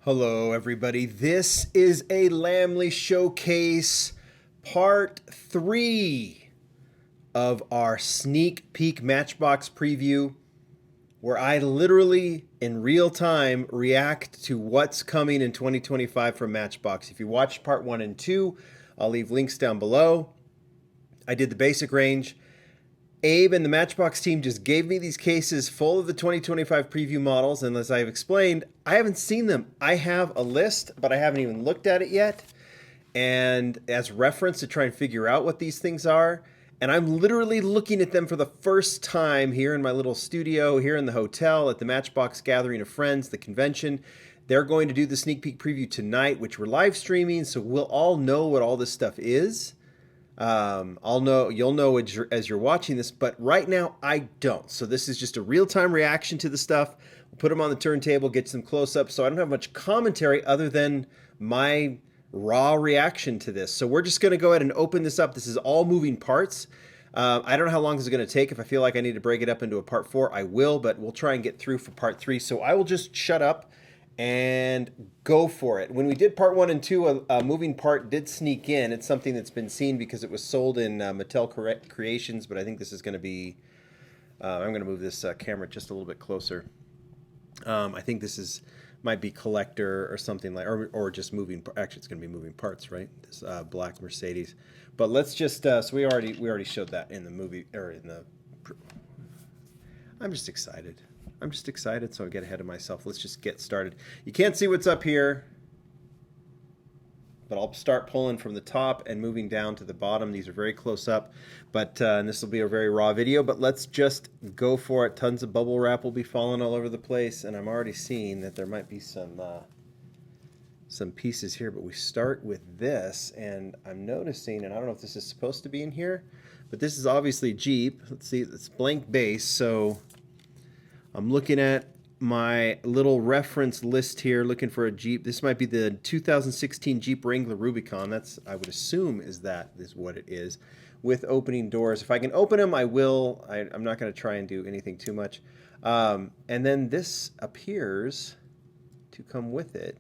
Hello everybody, this is a Lamley Showcase part 3 of our sneak peek Matchbox preview, where I literally in real time react to what's coming in 2025 from Matchbox. If you watched part 1 and 2, I'll leave links down below. I did the basic range. Abe and the Matchbox team just gave me these cases full of the 2025 preview models, and as I've explained, I haven't seen them. I have a list, but I haven't even looked at it yet, and as reference to try and figure out what these things are, and I'm literally looking at them for the first time here in my little studio, here in the hotel, at the Matchbox Gathering of Friends, the convention. They're going to do the sneak peek preview tonight, which we're live streaming, so we'll all know what all this stuff is. You'll know as you're watching this, but right now I don't. So this is just a real-time reaction to the stuff. We'll put them on the turntable, get some close-ups. So I don't have much commentary other than my raw reaction to this. So we're just going to go ahead and open this up. This is all moving parts. I don't know how long this is going to take. If I feel like I need to break it up into a part 4, I will, but we'll try and get through for part 3. So I will just shut up and go for it. When we did part 1 and 2, a moving part did sneak in. It's something that's been seen because it was sold in Mattel Creations, but I think this is going to be, I'm going to move this camera just a little bit closer. I think this might be collector or something like, or just moving, actually it's going to be moving parts, right? This black Mercedes. But let's just, so we already showed that in the movie, or in the, I'm just excited, so I get ahead of myself. Let's just get started. You can't see what's up here, but I'll start pulling from the top and moving down to the bottom. These are very close up, but and this will be a very raw video, but let's just go for it. Tons of bubble wrap will be falling all over the place, and I'm already seeing that there might be some pieces here, but we start with this, and I'm noticing, and I don't know if this is supposed to be in here, but this is obviously Jeep. Let's see, it's blank base, so I'm looking at my little reference list here, looking for a Jeep. This might be the 2016 Jeep Wrangler Rubicon. That's, I would assume, is what it is, with opening doors. If I can open them, I will. I'm not going to try and do anything too much. And then this appears to come with it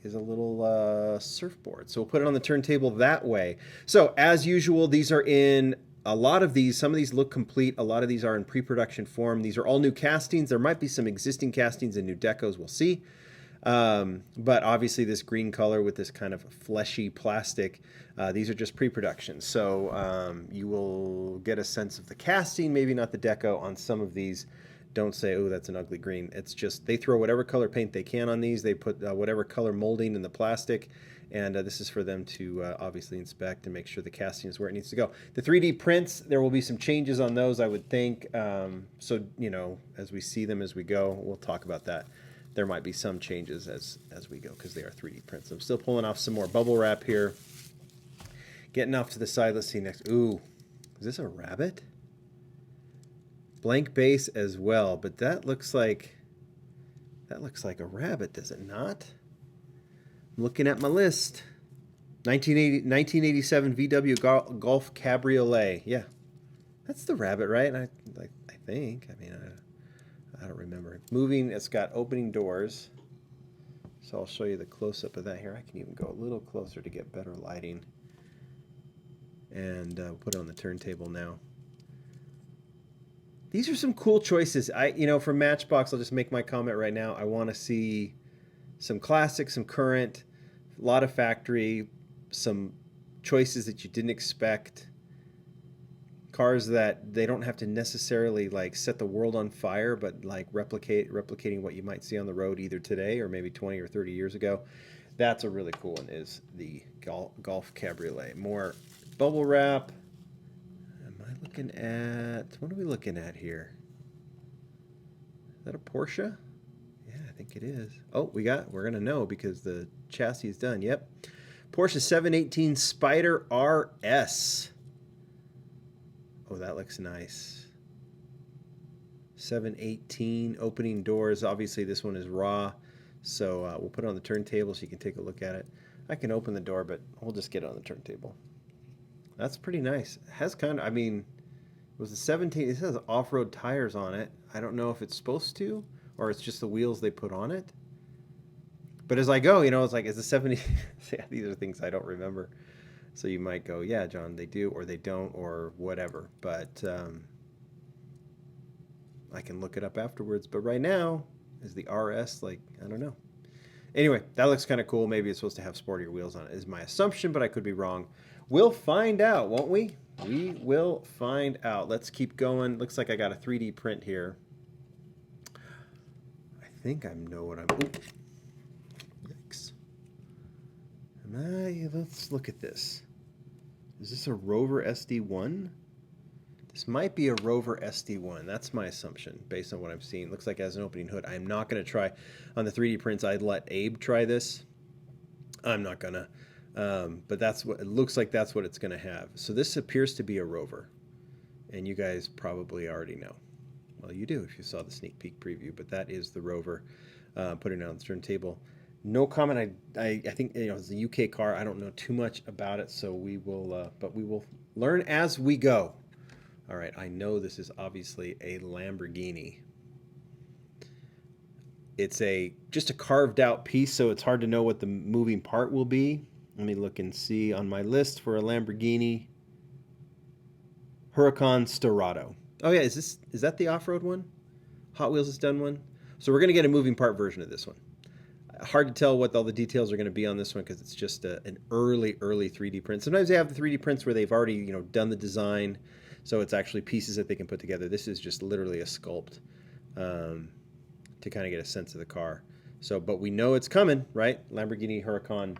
is a little surfboard. So we'll put it on the turntable that way. So as usual, these are in a lot of these, some of these look complete. A lot of these are in pre-production form. These are all new castings. There might be some existing castings and new decos. We'll see. But obviously this green color with this kind of fleshy plastic, these are just pre-production. So you will get a sense of the casting, maybe not the deco on some of these. Don't say, oh, that's an ugly green. It's just they throw whatever color paint they can on these. They put whatever color molding in the plastic. And this is for them to obviously inspect and make sure the casting is where it needs to go. The 3D prints, there will be some changes on those, I would think. So, you know, as we see them as we go, we'll talk about that. There might be some changes as we go because they are 3D prints. I'm still pulling off some more bubble wrap here. Getting off to the side. Let's see next. Ooh, is this a rabbit? Blank base as well, but that looks like a rabbit, does it not? Looking at my list, 1987 VW Golf Cabriolet. Yeah, that's the rabbit, right? I think. I mean, I don't remember. Moving. It's got opening doors. So I'll show you the close-up of that here. I can even go a little closer to get better lighting. And put it on the turntable now. These are some cool choices. For Matchbox, I'll just make my comment right now. I want to see some classic, some current, a lot of factory, some choices that you didn't expect, cars that they don't have to necessarily like set the world on fire, but like replicating what you might see on the road either today or maybe 20 or 30 years ago. That's a really cool one, is the Golf Cabriolet. More bubble wrap. Am I looking at, what are we looking at here? Is that a Porsche? I think it is. Oh, we're going to know because the chassis is done. Yep. Porsche 718 Spyder RS. Oh, that looks nice. 718 opening doors. Obviously, this one is raw. So we'll put it on the turntable so you can take a look at it. I can open the door, but we'll just get it on the turntable. That's pretty nice. It has kind of, I mean, it was a 17. It has off-road tires on it. I don't know if it's supposed to, or it's just the wheels they put on it. But as I go, you know, it's like, is the 70? Yeah, these are things I don't remember. So you might go, yeah, John, they do, or they don't, or whatever. But I can look it up afterwards. But right now, is the RS, like, I don't know. Anyway, that looks kind of cool. Maybe it's supposed to have sportier wheels on it, is my assumption, but I could be wrong. We'll find out, won't we? We will find out. Let's keep going. Looks like I got a 3D print here. I think I know what I'm... Ooh. Yikes. Let's look at this. Is this a Rover SD1? This might be a Rover SD1. That's my assumption based on what I'm seeing. Looks like it has an opening hood. I'm not going to try on the 3D prints. I'd let Abe try this. I'm not going to. But that's what it looks like. That's what it's going to have. So this appears to be a Rover. And you guys probably already know. Well, you do if you saw the sneak peek preview. But that is the Rover. Putting it on the turntable. No comment. I think, you know, it's a UK car. I don't know too much about it. So we will, but we will learn as we go. All right, I know this is obviously a Lamborghini. It's just a carved out piece, so it's hard to know what the moving part will be. Let me look and see on my list for a Lamborghini. Huracan Storado. Oh yeah, is that the off-road one? Hot Wheels has done one. So we're gonna get a moving part version of this one. Hard to tell what all the details are going to be on this one because it's just an early 3D print. Sometimes they have the 3D prints where they've already, you know, done the design, so it's actually pieces that they can put together. This is just literally a sculpt to kind of get a sense of the car. So, but we know it's coming, right? Lamborghini Huracan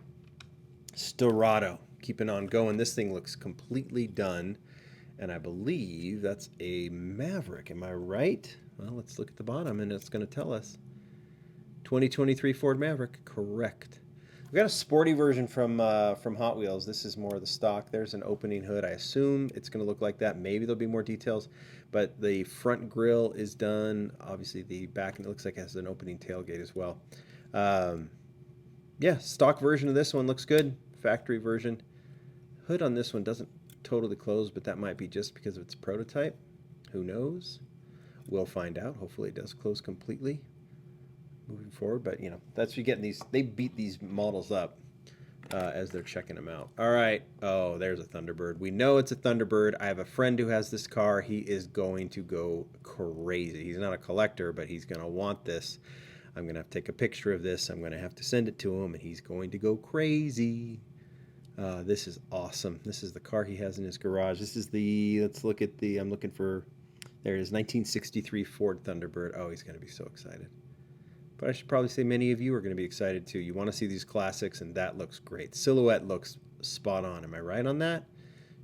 Storado. Keeping on going. This thing looks completely done, and I believe that's a Maverick. Am I right? Well, let's look at the bottom, and it's going to tell us. 2023 Ford Maverick, correct. We've got a sporty version from Hot Wheels. This is more of the stock. There's an opening hood. I assume it's going to look like that. Maybe there'll be more details, but the front grille is done. Obviously, the back, it looks like it has an opening tailgate as well. Yeah, stock version of this one looks good. Factory version. Hood on this one doesn't totally close, but that might be just because of its prototype. Who knows? We'll find out. Hopefully, it does close completely moving forward, but you know, that's you getting these. They beat these models up as they're checking them out. All right. Oh, there's a Thunderbird. We know it's a Thunderbird. I have a friend who has this car. He is going to go crazy. He's not a collector, but he's going to want this. I'm going to have to take a picture of this. I'm going to have to send it to him, and he's going to go crazy. This is awesome. This is the car he has in his garage. This is the, let's look at the, I'm looking for, there it is, 1963 Ford Thunderbird. Oh, he's going to be so excited. But I should probably say many of you are going to be excited too. You want to see these classics, and that looks great. Silhouette looks spot on. Am I right on that?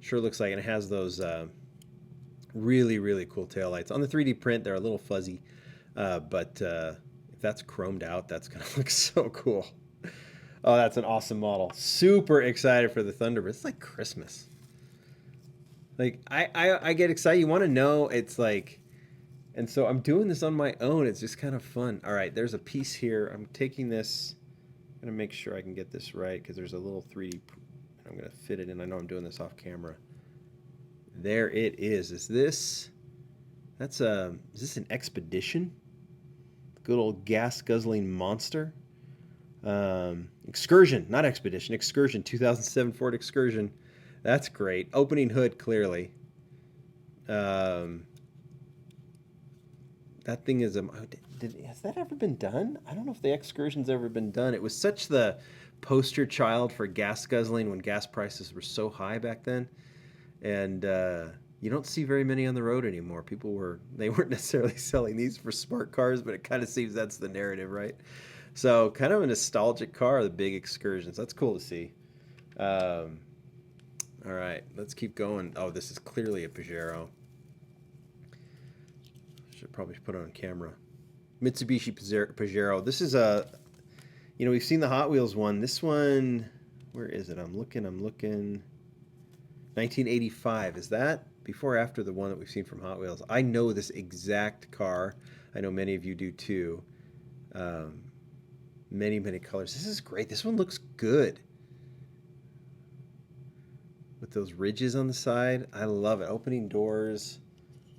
Sure looks like, and it has those really, really cool taillights. On the 3D print, they're a little fuzzy, but if that's chromed out, that's going to look so cool. Oh, that's an awesome model. Super excited for the Thunderbird. It's like Christmas. Like, I get excited. You want to know, it's like... And so I'm doing this on my own. It's just kind of fun. All right, there's a piece here. I'm taking this. I'm going to make sure I can get this right because there's a little 3D. I'm going to fit it in. I know I'm doing this off camera. There it is. Is this an Expedition? Good old gas guzzling monster. Excursion, not Expedition. Excursion, 2007 Ford Excursion. That's great. Opening hood, clearly. That thing is has that ever been done? I don't know if the Excursion's ever been done. It was such the poster child for gas guzzling when gas prices were so high back then, and you don't see very many on the road anymore. They weren't necessarily selling these for smart cars, but it kind of seems that's the narrative, right? So kind of a nostalgic car, the big Excursions. That's cool to see. All right, let's keep going. Oh, this is clearly a Pajero. Should probably put it on camera. Mitsubishi Pajero. This is we've seen the Hot Wheels one. This one, where is it? I'm looking. 1985. Is that before or after the one that we've seen from Hot Wheels? I know this exact car. I know many of you do too. Many, many colors. This is great. This one looks good. With those ridges on the side. I love it. Opening doors.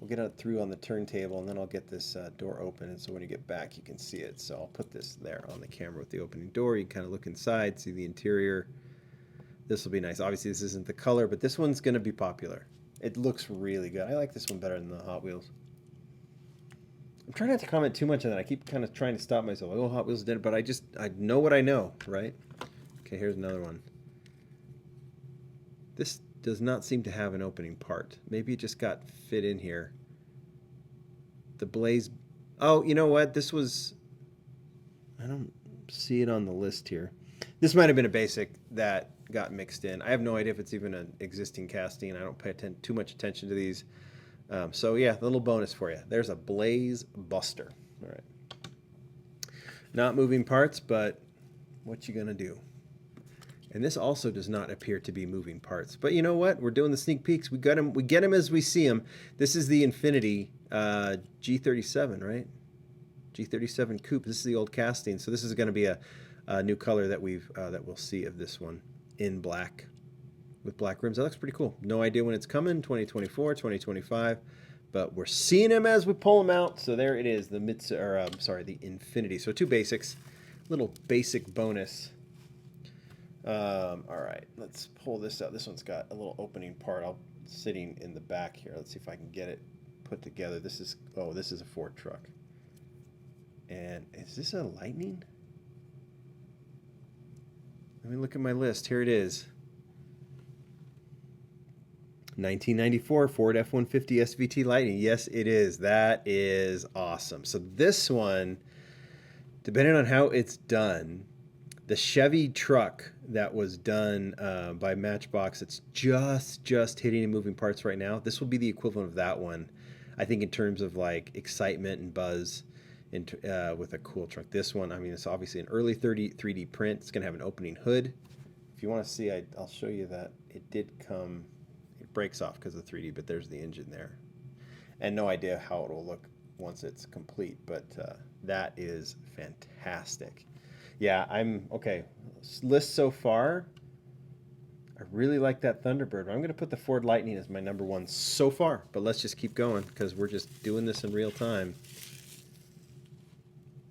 we'll get it through on the turntable, and then I'll get this door open, and so when you get back, you can see it. So I'll put this there on the camera with the opening door. You can kind of look inside, see the interior. This will be nice. Obviously, this isn't the color, but this one's going to be popular. It looks really good. I like this one better than the Hot Wheels. I'm trying not to comment too much on that. I keep kind of trying to stop myself. Like, oh, Hot Wheels did it, but I know what I know, right? Okay, here's another one. This does not seem to have an opening part. Maybe it just got fit in here. The Blaze... Oh, you know what? This was... I don't see it on the list here. This might have been a basic that got mixed in. I have no idea if it's even an existing casting. I don't pay too much attention to these. So yeah, a little bonus for you. There's a Blaze Buster. All right. Not moving parts, but what you gonna do? And this also does not appear to be moving parts. But you know what? We're doing the sneak peeks. We get them as we see them. This is the Infiniti G37, right? G37 Coupe. This is the old casting. So this is going to be a new color that we'll see of this one in black with black rims. That looks pretty cool. No idea when it's coming. 2024, 2025. But we're seeing them as we pull them out. So there it is. The the Infiniti. So two basics. Little basic bonus. All right, let's pull this out. This one's got a little opening part. Sitting in the back here. Let's see if I can get it put together. This is a Ford truck. And is this a Lightning? Let me look at my list. Here it is. 1994 Ford F-150 SVT Lightning. Yes, it is. That is awesome. So this one, depending on how it's done, the Chevy truck that was done by Matchbox, it's just hitting and moving parts right now. This will be the equivalent of that one, I think, in terms of like excitement and buzz with a cool truck. This one, I mean, it's obviously an early 3D print. It's going to have an opening hood. If you want to see, I'll show you that it did come. It breaks off because of 3D, but there's the engine there. And no idea how it will look once it's complete, but that is fantastic. Yeah, I'm okay. List so far, I really like that Thunderbird. I'm going to put the Ford Lightning as my number one so far, but let's just keep going because we're just doing this in real time.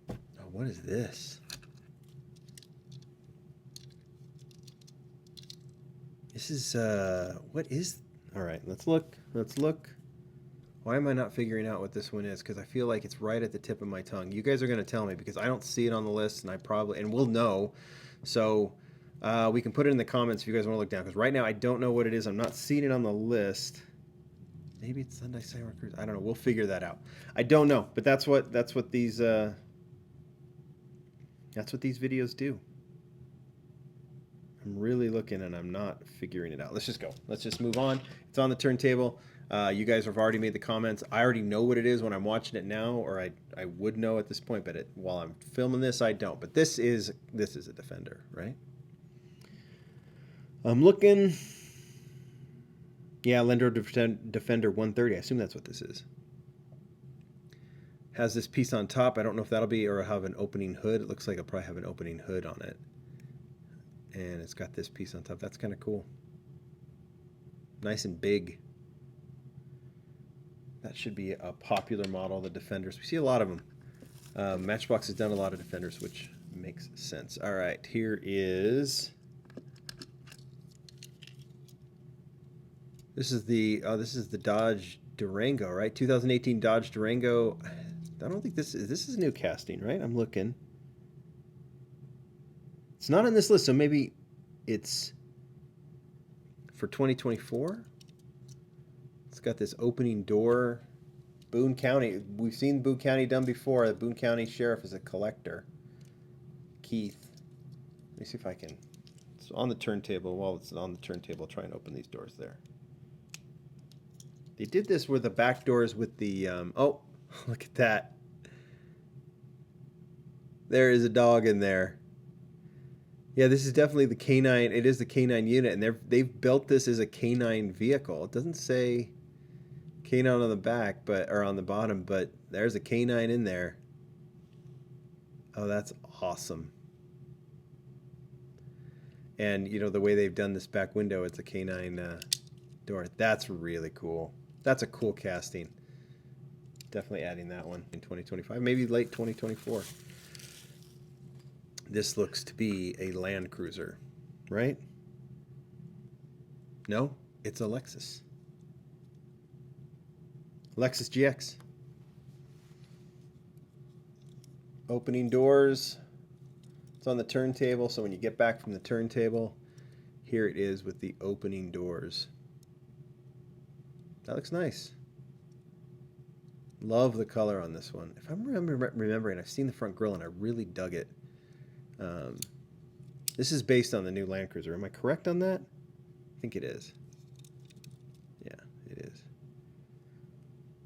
Oh, what is this? This is, what is, all right, let's look. Why am I not figuring out what this one is? Because I feel like it's right at the tip of my tongue. You guys are going to tell me because I don't see it on the list, and we'll know. So we can put it in the comments if you guys want to look down. Because right now I don't know what it is. I'm not seeing it on the list. Maybe it's Sunday Cyber Cruise. I don't know. We'll figure that out. I don't know, but that's what these videos do. I'm really looking and I'm not figuring it out. Let's just go. Let's just move on. It's on the turntable. You guys have already made the comments. I already know what it is when I'm watching it now, or I would know at this point, but while I'm filming this, I don't. But this is a Defender, right? I'm looking. Yeah, Land Rover Defender 130. I assume that's what this is. Has this piece on top. I don't know if that'll be or have an opening hood. It looks like it'll probably have an opening hood on it. And it's got this piece on top. That's kind of cool. Nice and big. That should be a popular model, the Defenders. We see a lot of them. Matchbox has done a lot of Defenders, which makes sense. All right, here is... This is the Dodge Durango, right? 2018 Dodge Durango. I don't think this is a new casting, right? I'm looking. It's not on this list, so maybe it's for 2024. It's got this opening door. Boone County. We've seen Boone County done before. The Boone County Sheriff is a collector. Keith. Let me see if I can. It's on the turntable. While it's on the turntable, I'll try and open these doors there. They did this with the back doors with the... oh, look at that. There is a dog in there. Yeah, this is definitely the K9. It is the K9 unit, and they've built this as a K9 vehicle. It doesn't say K9 on the back, or on the bottom, but there's a K9 in there. Oh, that's awesome. And you know the way they've done this back window, it's a K9 door. That's really cool. That's a cool casting. Definitely adding that one in 2025, maybe late 2024. This looks to be a Land Cruiser, right? No, it's a Lexus. Lexus GX. Opening doors. It's on the turntable, so when you get back from the turntable, here it is with the opening doors. That looks nice. Love the color on this one. If I'm remembering, I've seen the front grille and I really dug it. This is based on the new Land Cruiser. Am I correct on that? I think it is. Yeah, it is.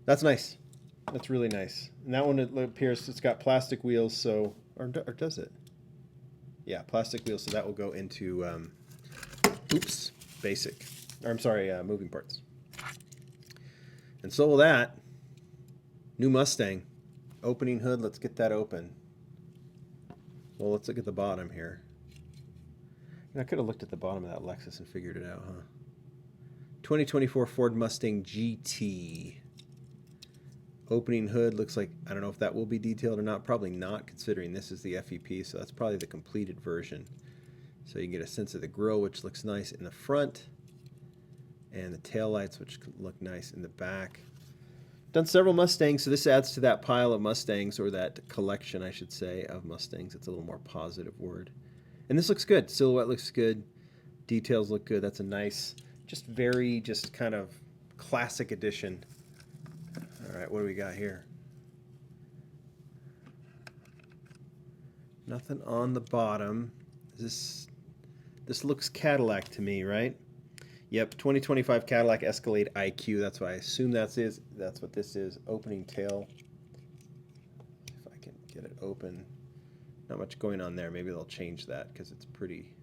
That's nice. That's really nice. And that one, it appears it's got plastic wheels, so or does it? Yeah, plastic wheels, so that will go into basic. Or I'm sorry, moving parts. And so will that. New Mustang. Opening hood, let's get that open. Well, let's look at the bottom here. I could have looked at the bottom of that Lexus and figured it out, huh? 2024 Ford Mustang GT. Opening hood looks like, I don't know if that will be detailed or not. Probably not, considering this is the FEP, so that's probably the completed version. So you can get a sense of the grille, which looks nice in the front, and the taillights, which look nice in the back. Done several Mustangs, so this adds to that pile of Mustangs, or that collection, I should say, of Mustangs. It's a little more positive word. And this looks good. Silhouette looks good. Details look good. That's a nice, just kind of classic edition. All right, what do we got here? Nothing on the bottom. This looks Cadillac to me, right? Yep, 2025 Cadillac Escalade IQ. That's what I assume that's what this is. Opening tail. If I can get it open. Not much going on there. Maybe they'll change that because it's pretty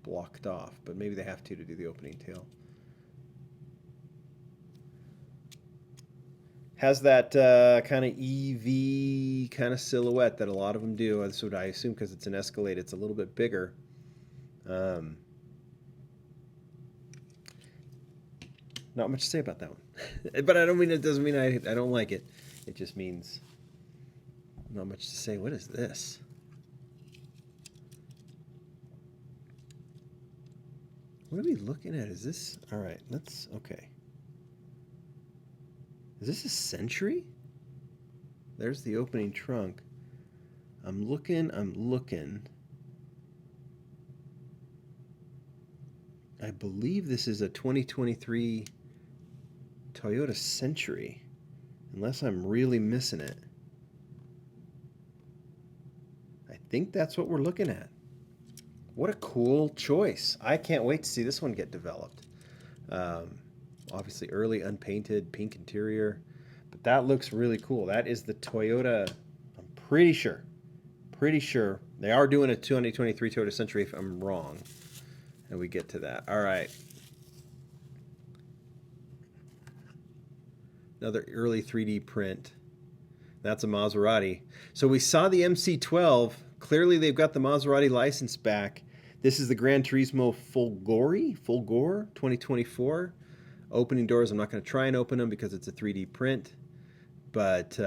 blocked off. But maybe they have to do the opening tail. Has that kind of EV kind of silhouette that a lot of them do. That's what I assume because it's an Escalade. It's a little bit bigger. Not much to say about that one. But I don't mean it doesn't mean I don't like it. It just means not much to say. What is this? What are we looking at? Is this all right? Okay. Is this a Century? There's the opening trunk. I'm looking. I believe this is a 2023 Toyota Century, unless I'm really missing it. I think that's what we're looking at. What a cool choice. I can't wait to see this one get developed. Obviously early unpainted pink interior, but that looks really cool. That is the Toyota, I'm pretty sure they are doing a 2023 Toyota Century if I'm wrong, and we get to that. All right, another early 3D print. That's a Maserati. So we saw the MC12. Clearly they've got the Maserati license back. This is the Gran Turismo Fulgore 2024. Opening doors, I'm not going to try and open them because it's a 3D print. But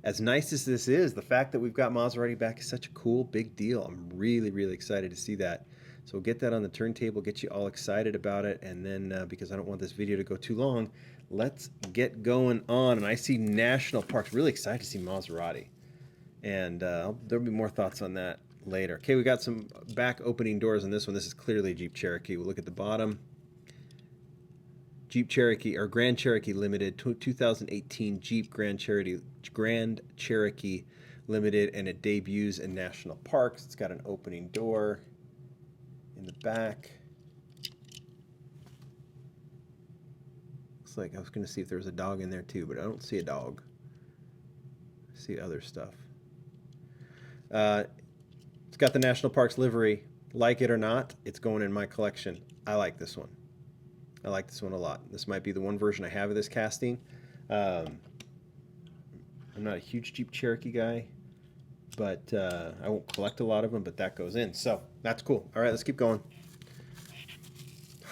as nice as this is, the fact that we've got Maserati back is such a cool, big deal. I'm really, really excited to see that. So we'll get that on the turntable, get you all excited about it. And then, because I don't want this video to go too long, let's get going on. And I see national parks. Really excited to see Maserati. And there'll be more thoughts on that later. Okay, we got some back opening doors on this one. This is clearly a Jeep Cherokee. We'll look at the bottom. Jeep Cherokee, or Grand Cherokee Limited, 2018 Jeep Grand Cherokee Limited, and it debuts in national parks. It's got an opening door in the back. Looks like I was going to see if there was a dog in there too, but I don't see a dog. I see other stuff. It's got the national parks livery. Like it or not, it's going in my collection. I like this one. I like this one a lot. This might be the one version I have of this casting. I'm not a huge Jeep Cherokee guy, but I won't collect a lot of them, but that goes in. So that's cool. All right, let's keep going.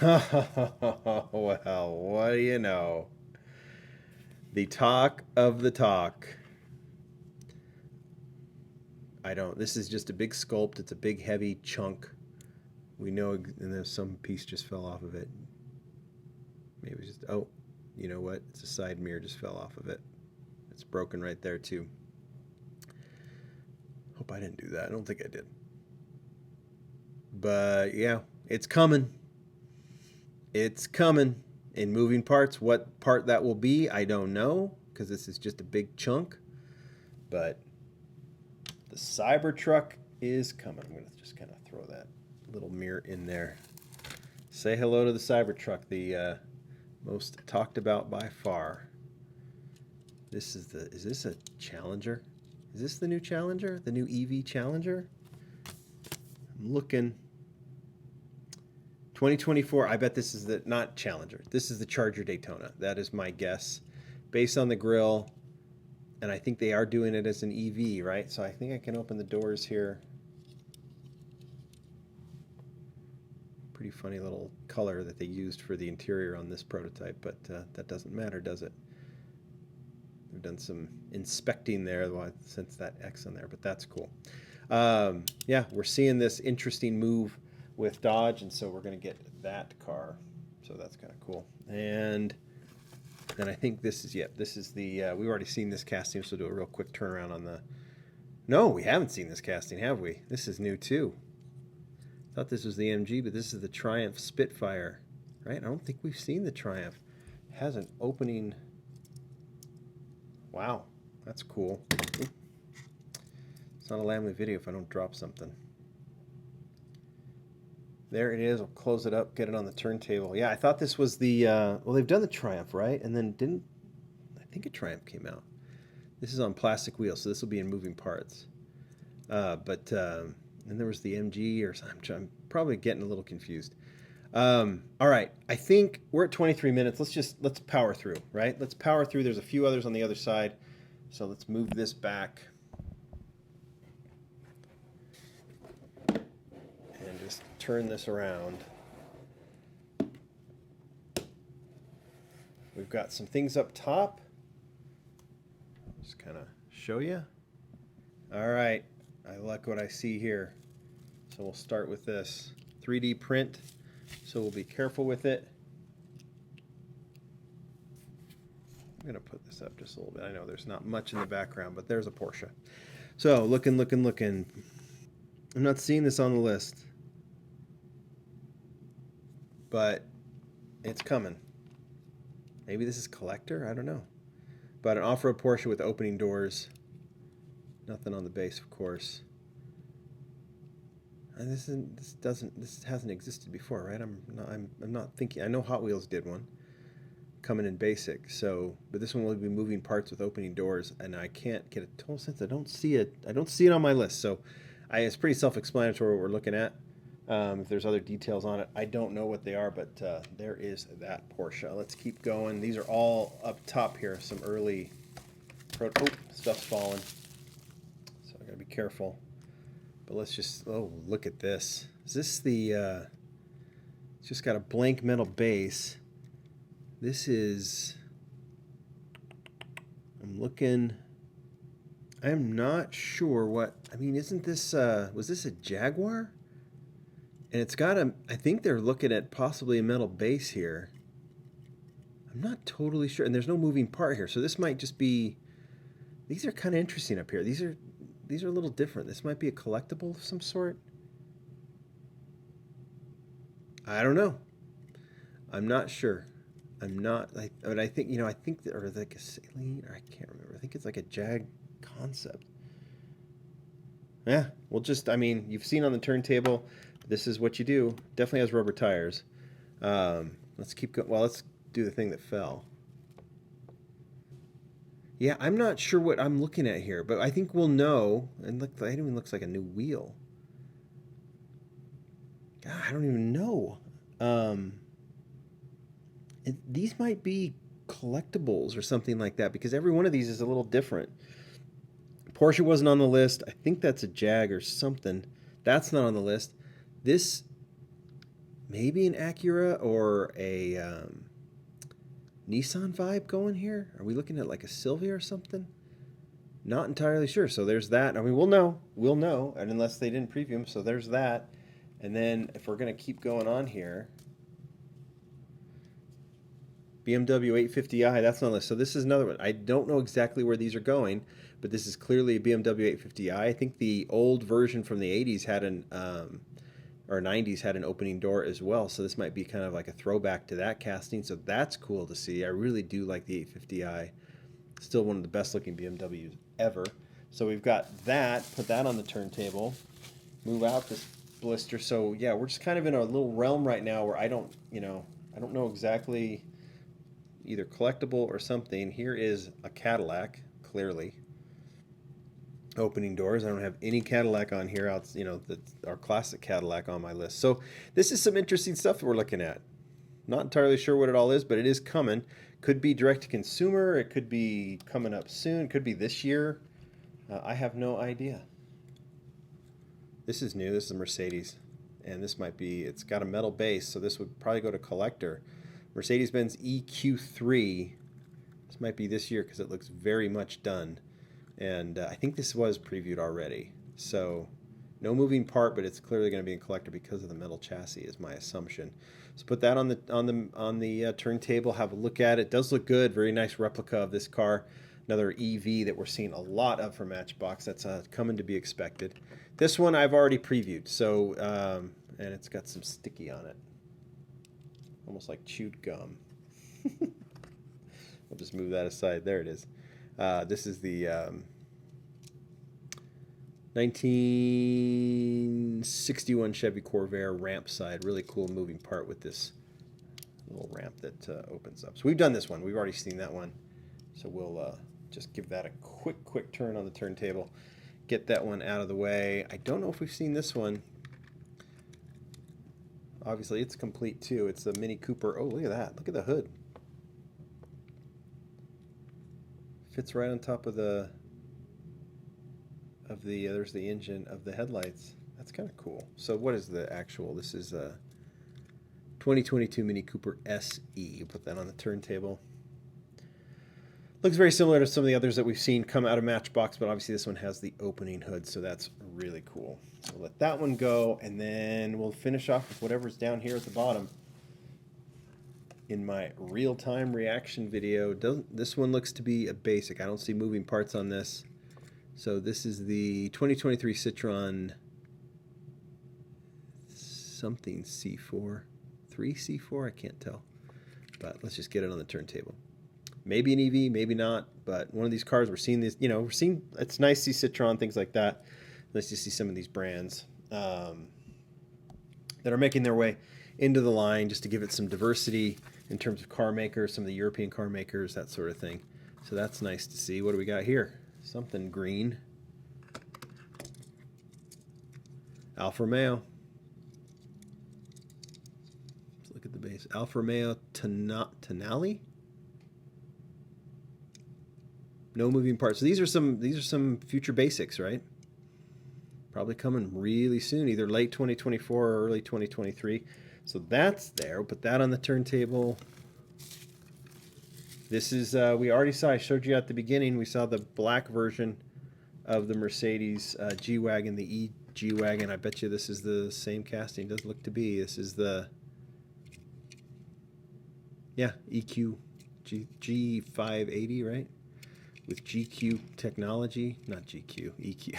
Well, what do you know? The talk of the talk. This is just a big sculpt. It's a big, heavy chunk. We know, and there's some piece just fell off of it. Maybe it's just, oh, you know what? It's a side mirror just fell off of it. It's broken right there, too. Hope I didn't do that. I don't think I did. But, yeah, it's coming. It's coming in moving parts. What part that will be, I don't know, because this is just a big chunk. But the Cybertruck is coming. I'm going to just kind of throw that little mirror in there. Say hello to the Cybertruck, the most talked about by far. Is this a Challenger? Is this the new Challenger? The new EV Challenger? I'm looking. 2024, I bet this is the, not Challenger. This is the Charger Daytona. That is my guess. Based on the grille, and I think they are doing it as an EV, right? So I think I can open the doors here. Pretty funny little color that they used for the interior on this prototype, but that doesn't matter, does it? They've done some inspecting there since that X on there, but that's cool. Yeah, we're seeing this interesting move with Dodge, and so we're going to get that car. So that's kind of cool. And then I think this is, this is the, we've already seen this casting, so we'll do a real quick turnaround on the, no, we haven't seen this casting, have we? This is new too. Thought this was the MG, but this is the Triumph Spitfire, right? I don't think we've seen the Triumph. It has an opening. Wow, that's cool. Ooh. It's not a Lamley video if I don't drop something. There it is. I'll close it up, get it on the turntable. Yeah, I thought this was the, well, they've done the Triumph, right? And then I think a Triumph came out. This is on plastic wheels, so this will be in moving parts. And there was the MG or something. I'm probably getting a little confused. All right, I think we're at 23 minutes. Let's power through, right? Let's power through. There's a few others on the other side. So let's move this back. And just turn this around. We've got some things up top. Just kind of show you. All right, I like what I see here. So we'll start with this 3D print. So we'll be careful with it. I'm going to put this up just a little bit. I know there's not much in the background, but there's a Porsche. So looking. I'm not seeing this on the list, but it's coming. Maybe this is collector. I don't know. But an off-road Porsche with opening doors. Nothing on the base, of course. And this hasn't existed before, right? I'm not thinking. I know Hot Wheels did one, coming in basic. So, but this one will be moving parts with opening doors, and I can't get a total sense. I don't see it. I don't see it on my list. So, it's pretty self-explanatory what we're looking at. If there's other details on it, I don't know what they are, but there is that Porsche. Let's keep going. These are all up top here. Some early, stuff's falling. So I gotta be careful. But let's just, look at this. Is this the, it's just got a blank metal base. This is, I'm not sure what, isn't this, was this a Jaguar? And it's got I think they're looking at possibly a metal base here. I'm not totally sure. And there's no moving part here. So this might just be, these are kind of interesting up here. These are a little different. This might be a collectible of some sort. I don't know. I'm not sure. I think, or like a saline, or I can't remember. I think it's like a Jag concept. Yeah, we'll just, you've seen on the turntable, this is what you do. Definitely has rubber tires. Let's keep going. Well, let's do the thing that fell. Yeah, I'm not sure what I'm looking at here, but I think we'll know. And look, it even looks like a new wheel. God, I don't even know. These might be collectibles or something like that, because every one of these is a little different. Porsche wasn't on the list. I think that's a Jag or something. That's not on the list. This may be an Acura or a Nissan vibe going here? Are we looking at like a Silvia or something? Not entirely sure. So there's that. I mean, we'll know, and unless they didn't preview them. So there's that. And then if we're going to keep going on here, BMW 850i, that's on the list. So this is another one. I don't know exactly where these are going, but this is clearly a BMW 850i. I think the old version from the 80s had an, or 90s had an opening door as well. So this might be kind of like a throwback to that casting. So that's cool to see. I really do like the 850i. Still one of the best looking BMWs ever. So we've got that, put that on the turntable, move out this blister. So yeah, we're just kind of in a little realm right now where I don't know exactly, either collectible or something. Here is a Cadillac, clearly. Opening doors. I don't have any Cadillac on here, our classic Cadillac on my list. So this is some interesting stuff that we're looking at. Not entirely sure what it all is, but it is coming. Could be direct to consumer. It could be coming up soon. Could be this year. I have no idea. This is new. This is a Mercedes. And this might be, it's got a metal base, so this would probably go to collector. Mercedes-Benz EQ3. This might be this year because it looks very much done. And I think this was previewed already. So no moving part, but it's clearly going to be in collector because of the metal chassis is my assumption. So put that on the turntable, have a look at it. It does look good. Very nice replica of this car. Another EV that we're seeing a lot of from Matchbox. That's coming to be expected. This one I've already previewed. So and it's got some sticky on it, almost like chewed gum. I'll just move that aside. There it is. This is the 1961 Chevy Corvair ramp side. Really cool moving part with this little ramp that opens up. So we've done this one. We've already seen that one. So we'll just give that a quick turn on the turntable. Get that one out of the way. I don't know if we've seen this one. Obviously, it's complete too. It's the Mini Cooper. Oh, look at that. Look at the hood. Fits right on top of there's the engine of the headlights. That's kind of cool. So what is the actual? This is a 2022 Mini Cooper SE. Put that on the turntable. Looks very similar to some of the others that we've seen come out of Matchbox, but obviously this one has the opening hood, so that's really cool. So we'll let that one go, and then we'll finish off with whatever's down here at the bottom. In my real-time reaction video, this one looks to be a basic. I don't see moving parts on this. So this is the 2023 Citroen something C4, 3C4, I can't tell. But let's just get it on the turntable. Maybe an EV, maybe not, but one of these cars, we're seeing this, it's nice to see Citroen, things like that. Let's just see some of these brands that are making their way into the line just to give it some diversity in terms of car makers, some of the European car makers, that sort of thing. So that's nice to see. What do we got here? Something green. Alfa Romeo. Let's look at the base. Alfa Romeo Tonale. No moving parts. So these are some future basics, right? Probably coming really soon, either late 2024 or early 2023. So that's there. We'll put that on the turntable. This is, we already saw, I showed you at the beginning, we saw the black version of the Mercedes G-Wagon, the E-G-Wagon. I bet you this is the same casting. Does look to be. This is the, yeah, EQ G580, right? With GQ technology. Not GQ, EQ.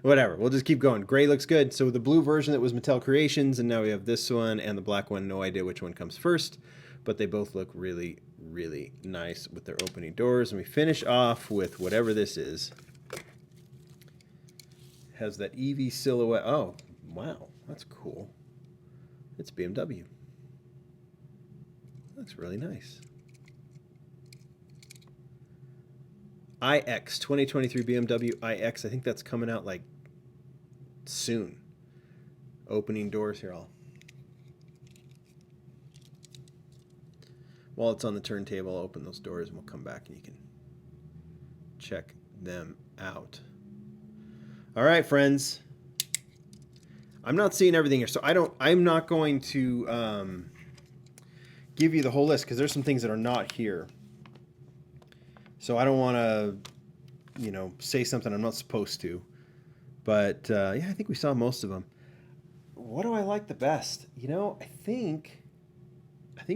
Whatever. We'll just keep going. Gray looks good. So the blue version that was Mattel Creations, and now we have this one and the black one. No idea which one comes first, but they both look really, really nice with their opening doors. And we finish off with whatever this is. Has that EV silhouette. Oh, wow. That's cool. It's BMW. Looks really nice. iX, 2023 BMW iX. I think that's coming out like soon. Opening doors here. While it's on the turntable, I'll open those doors and we'll come back and you can check them out. All right, friends. I'm not seeing everything here, so I'm not going to give you the whole list because there's some things that are not here. So I don't want to, you know, say something I'm not supposed to. But yeah, I think we saw most of them. What do I like the best? You know, I think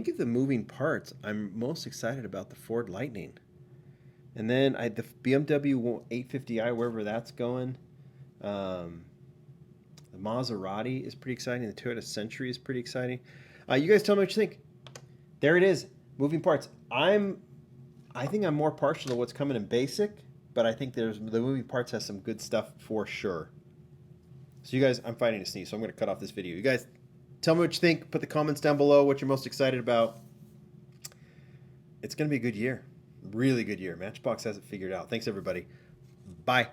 of the moving parts, I'm most excited about the Ford Lightning. And then the BMW 850i, wherever that's going. The Maserati is pretty exciting. The Toyota Century is pretty exciting. You guys tell me what you think. There it is, moving parts. I think I'm more partial to what's coming in basic, but I think the moving parts has some good stuff for sure. So you guys, I'm fighting to sneeze, so I'm going to cut off this video. You guys, tell me what you think. Put the comments down below what you're most excited about. It's going to be a good year. Really good year. Matchbox has it figured out. Thanks, everybody. Bye.